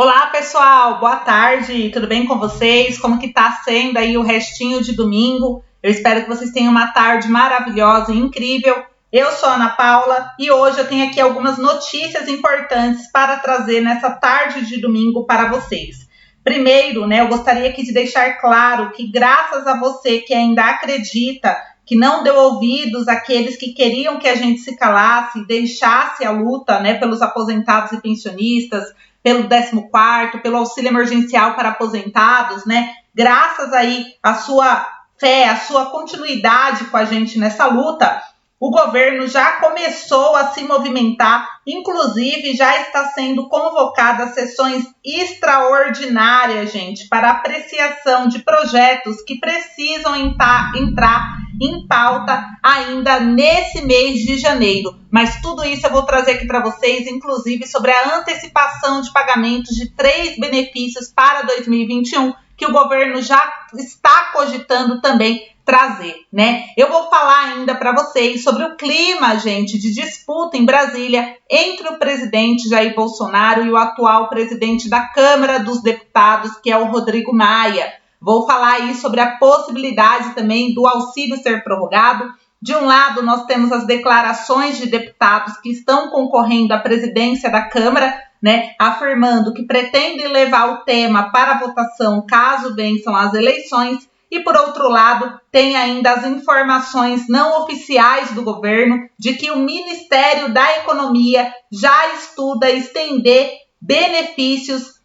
Olá, pessoal, boa tarde, tudo bem com vocês? Como que tá sendo aí o restinho de domingo? Eu espero que vocês tenham uma tarde maravilhosa e incrível. Eu sou a Ana Paula e hoje eu tenho aqui algumas notícias importantes para trazer nessa tarde de domingo para vocês. Primeiro, né, eu gostaria aqui de deixar claro que graças a você que ainda acredita, que não deu ouvidos àqueles que queriam que a gente se calasse, deixasse a luta, né, pelos aposentados e pensionistas, pelo 14º, pelo auxílio emergencial para aposentados, né? Graças aí à sua fé, à sua continuidade com a gente nessa luta, o governo já começou a se movimentar, inclusive já está sendo convocadas sessões extraordinárias, gente, para apreciação de projetos que precisam entrar em pauta ainda nesse mês de janeiro. Mas tudo isso eu vou trazer aqui para vocês, inclusive sobre a antecipação de pagamentos de 3 benefícios para 2021, que o governo já está cogitando também trazer, né? Eu vou falar ainda para vocês sobre o clima, gente, de disputa em Brasília entre o presidente Jair Bolsonaro e o atual presidente da Câmara dos Deputados, que é o Rodrigo Maia. Vou falar aí sobre a possibilidade também do auxílio ser prorrogado. De um lado, nós temos as declarações de deputados que estão concorrendo à presidência da Câmara, né, afirmando que pretendem levar o tema para votação caso vençam as eleições. E, por outro lado, tem ainda as informações não oficiais do governo de que o Ministério da Economia já estuda estender benefícios,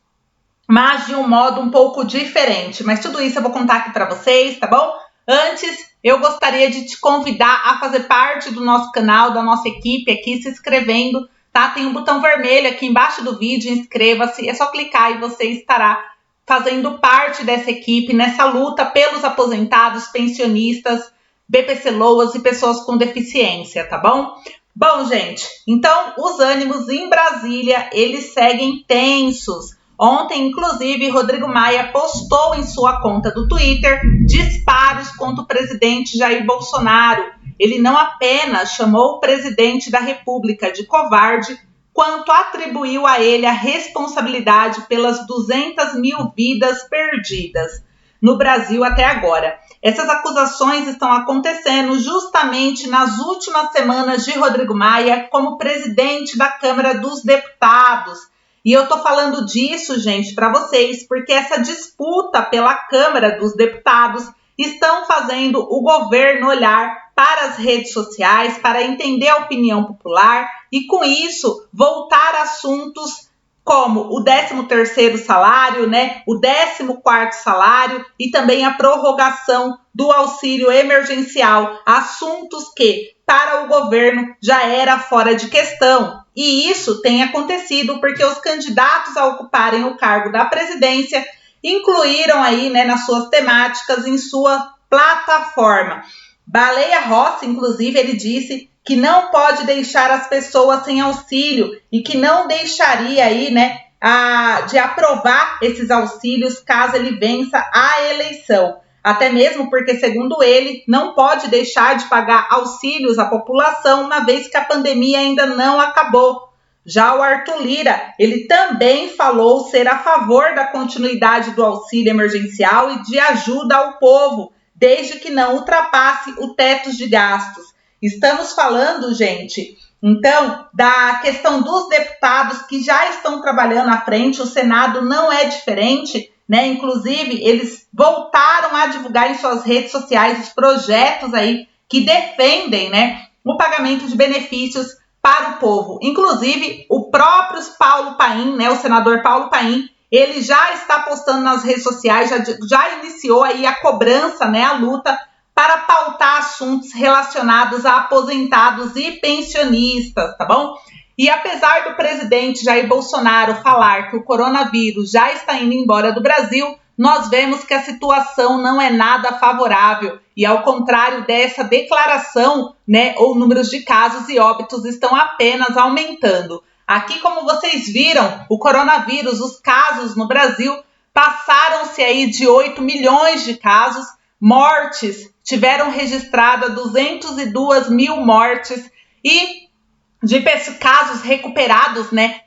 mas de um modo um pouco diferente. Mas tudo isso eu vou contar aqui para vocês, tá bom? Antes, eu gostaria de te convidar a fazer parte do nosso canal, da nossa equipe aqui, se inscrevendo, tá? Tem um botão vermelho aqui embaixo do vídeo, inscreva-se, é só clicar e você estará fazendo parte dessa equipe nessa luta pelos aposentados, pensionistas, BPC-Loas e pessoas com deficiência, tá bom? Bom, gente, então os ânimos em Brasília, eles seguem tensos. Ontem, inclusive, Rodrigo Maia postou em sua conta do Twitter disparos contra o presidente Jair Bolsonaro. Ele não apenas chamou o presidente da República de covarde, quanto atribuiu a ele a responsabilidade pelas 200 mil vidas perdidas no Brasil até agora. Essas acusações estão acontecendo justamente nas últimas semanas de Rodrigo Maia como presidente da Câmara dos Deputados. E eu tô falando disso, gente, para vocês, porque essa disputa pela Câmara dos Deputados estão fazendo o governo olhar para as redes sociais, para entender a opinião popular e, com isso, voltar a assuntos como o 13º salário, né, o 14º salário e também a prorrogação do auxílio emergencial, assuntos que, para o governo, já era fora de questão. E isso tem acontecido porque os candidatos a ocuparem o cargo da presidência incluíram aí, né, nas suas temáticas, em sua plataforma. Baleia Rossi, inclusive, ele disse que não pode deixar as pessoas sem auxílio e que não deixaria aí, né, de aprovar esses auxílios caso ele vença a eleição. Até mesmo porque, segundo ele, não pode deixar de pagar auxílios à população, uma vez que a pandemia ainda não acabou. Já o Arthur Lira, ele também falou ser a favor da continuidade do auxílio emergencial e de ajuda ao povo, desde que não ultrapasse o teto de gastos. Estamos falando, gente, então, da questão dos deputados que já estão trabalhando à frente, o Senado não é diferente, né? Inclusive, eles voltaram a divulgar em suas redes sociais os projetos aí que defendem, né, o pagamento de benefícios para o povo. Inclusive, o próprio Paulo Paim, né, o senador Paulo Paim, ele já está postando nas redes sociais, já iniciou aí a cobrança, né, a luta para pautar assuntos relacionados a aposentados e pensionistas, tá bom? E apesar do presidente Jair Bolsonaro falar que o coronavírus já está indo embora do Brasil, nós vemos que a situação não é nada favorável e, ao contrário dessa declaração, né, os números de casos e óbitos estão apenas aumentando. Aqui, como vocês viram, o coronavírus, os casos no Brasil passaram-se aí de 8 milhões de casos, mortes tiveram registradas 202 mil mortes e de casos recuperados, né,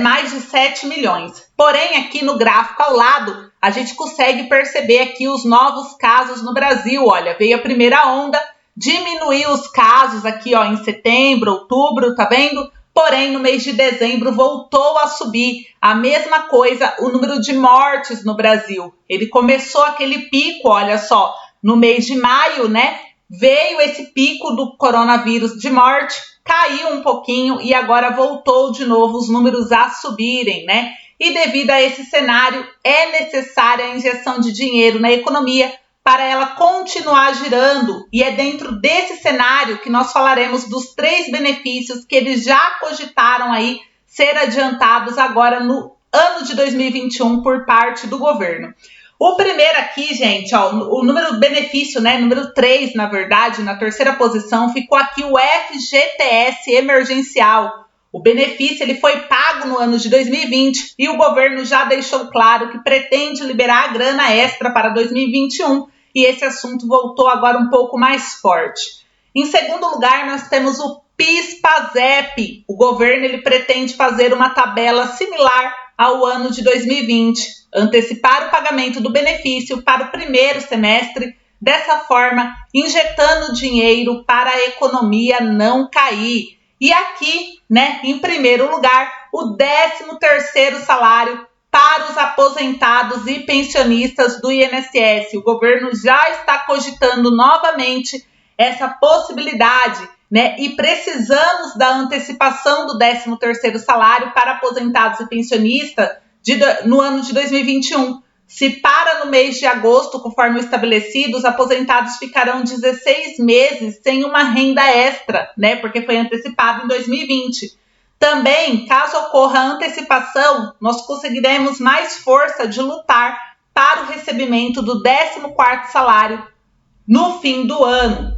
mais de 7 milhões. Porém, aqui no gráfico ao lado, a gente consegue perceber aqui os novos casos no Brasil. Olha, veio a primeira onda, diminuiu os casos aqui, ó, em setembro, outubro, tá vendo? Porém, no mês de dezembro voltou a subir. A mesma coisa, o número de mortes no Brasil. Ele começou aquele pico, olha só, no mês de maio, né? Veio esse pico do coronavírus de morte, caiu um pouquinho e agora voltou de novo os números a subirem, né? E devido a esse cenário, é necessária a injeção de dinheiro na economia para ela continuar girando. E é dentro desse cenário que nós falaremos dos 3 benefícios que eles já cogitaram aí ser adiantados agora no ano de 2021 por parte do governo. O primeiro aqui, gente, ó, o número do benefício, né, número 3, na verdade, na terceira posição, ficou aqui o FGTS emergencial. O benefício ele foi pago no ano de 2020 e o governo já deixou claro que pretende liberar a grana extra para 2021 e esse assunto voltou agora um pouco mais forte. Em segundo lugar, nós temos o PIS/PASEP. O governo ele pretende fazer uma tabela similar ao ano de 2020, antecipar o pagamento do benefício para o primeiro semestre, dessa forma injetando dinheiro para a economia não cair. E aqui, né, em primeiro lugar, o 13º salário para os aposentados e pensionistas do INSS. O governo já está cogitando novamente essa possibilidade, né? E precisamos da antecipação do 13º salário para aposentados e pensionistas no ano de 2021. Se para no mês de agosto, conforme o estabelecido, os aposentados ficarão 16 meses sem uma renda extra, né? Porque foi antecipado em 2020. Também, caso ocorra a antecipação, nós conseguiremos mais força de lutar para o recebimento do 14º salário no fim do ano.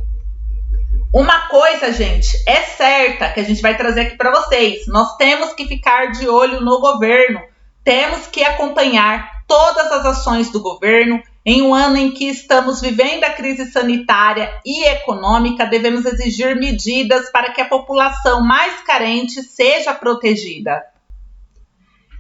Uma coisa, gente, é certa que a gente vai trazer aqui para vocês. Nós temos que ficar de olho no governo. Temos que acompanhar todas as ações do governo. Em um ano em que estamos vivendo a crise sanitária e econômica, devemos exigir medidas para que a população mais carente seja protegida.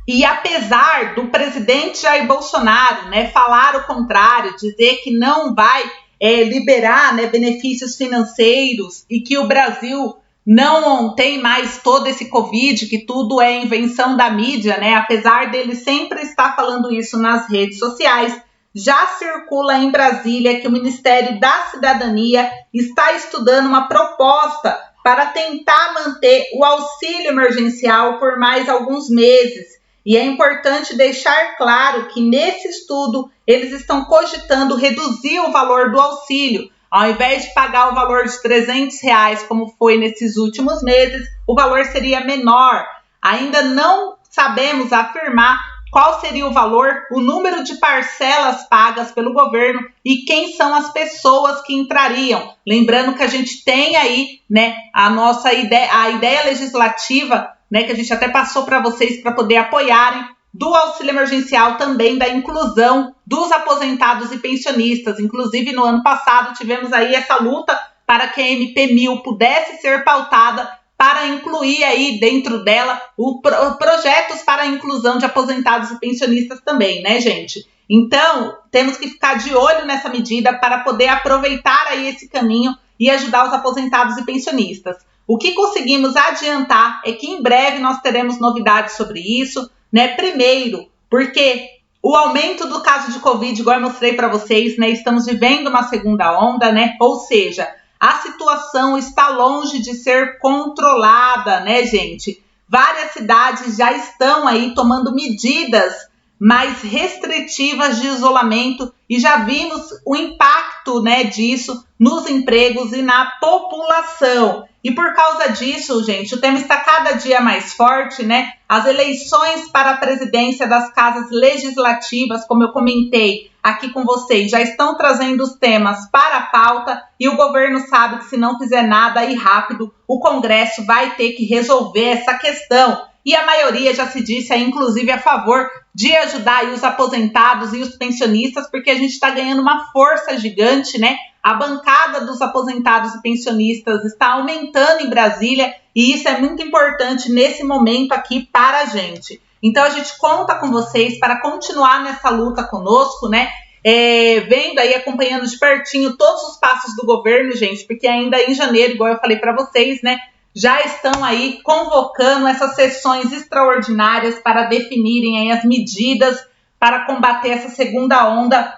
E apesar do presidente Jair Bolsonaro, né, falar o contrário, dizer que não vai liberar, né, benefícios financeiros e que o Brasil não tem mais todo esse Covid, que tudo é invenção da mídia, né? Apesar dele sempre estar falando isso nas redes sociais, já circula em Brasília que o Ministério da Cidadania está estudando uma proposta para tentar manter o auxílio emergencial por mais alguns meses. E é importante deixar claro que nesse estudo eles estão cogitando reduzir o valor do auxílio. Ao invés de pagar o valor de R$300, como foi nesses últimos meses, o valor seria menor. Ainda não sabemos afirmar qual seria o valor, o número de parcelas pagas pelo governo e quem são as pessoas que entrariam. Lembrando que a gente tem aí, né, a ideia legislativa, né, que a gente até passou para vocês para poder apoiarem, do auxílio emergencial, também da inclusão dos aposentados e pensionistas. Inclusive, no ano passado, tivemos aí essa luta para que a MP1000 pudesse ser pautada para incluir aí dentro dela projetos para a inclusão de aposentados e pensionistas também, né, gente? Então, temos que ficar de olho nessa medida para poder aproveitar aí esse caminho e ajudar os aposentados e pensionistas. O que conseguimos adiantar é que em breve nós teremos novidades sobre isso, né? Primeiro, porque o aumento do caso de Covid, igual eu mostrei para vocês, né? Estamos vivendo uma segunda onda, né? Ou seja, a situação está longe de ser controlada, né, gente? Várias cidades já estão aí tomando medidas mais restritivas de isolamento e já vimos o impacto, né, disso nos empregos e na população. E por causa disso, gente, o tema está cada dia mais forte, né? As eleições para a presidência das casas legislativas, como eu comentei aqui com vocês, já estão trazendo os temas para a pauta e o governo sabe que se não fizer nada e rápido, o Congresso vai ter que resolver essa questão. E a maioria já se disse, inclusive, a favor de ajudar aí os aposentados e os pensionistas, porque a gente está ganhando uma força gigante, né? A bancada dos aposentados e pensionistas está aumentando em Brasília e isso é muito importante nesse momento aqui para a gente. Então a gente conta com vocês para continuar nessa luta conosco, né? Vendo aí, acompanhando de pertinho todos os passos do governo, gente, porque ainda em janeiro, igual eu falei para vocês, né? Já estão aí convocando essas sessões extraordinárias para definirem aí as medidas para combater essa segunda onda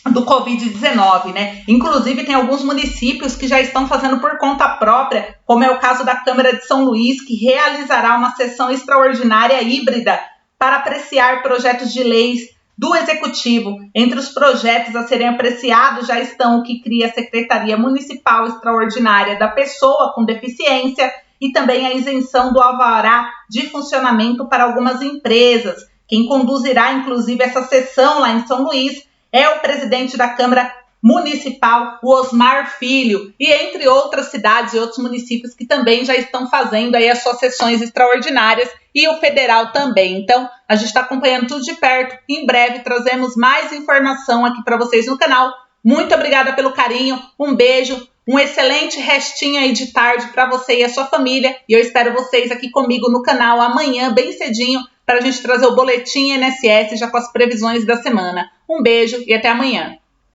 do Covid-19, né? Inclusive tem alguns municípios que já estão fazendo por conta própria, como é o caso da Câmara de São Luís, que realizará uma sessão extraordinária híbrida para apreciar projetos de leis do Executivo. Entre os projetos a serem apreciados já estão o que cria a Secretaria Municipal Extraordinária da Pessoa com Deficiência e também a isenção do alvará de funcionamento para algumas empresas. Quem conduzirá, inclusive, essa sessão lá em São Luís é o presidente da Câmara Municipal, o Osmar Filho, e entre outras cidades e outros municípios que também já estão fazendo aí as suas sessões extraordinárias e o federal também. Então, a gente está acompanhando tudo de perto. Em breve trazemos mais informação aqui para vocês no canal. Muito obrigada pelo carinho, um beijo, um excelente restinho aí de tarde para você e a sua família. E eu espero vocês aqui comigo no canal amanhã, bem cedinho, para a gente trazer o boletim INSS já com as previsões da semana. Um beijo e até amanhã.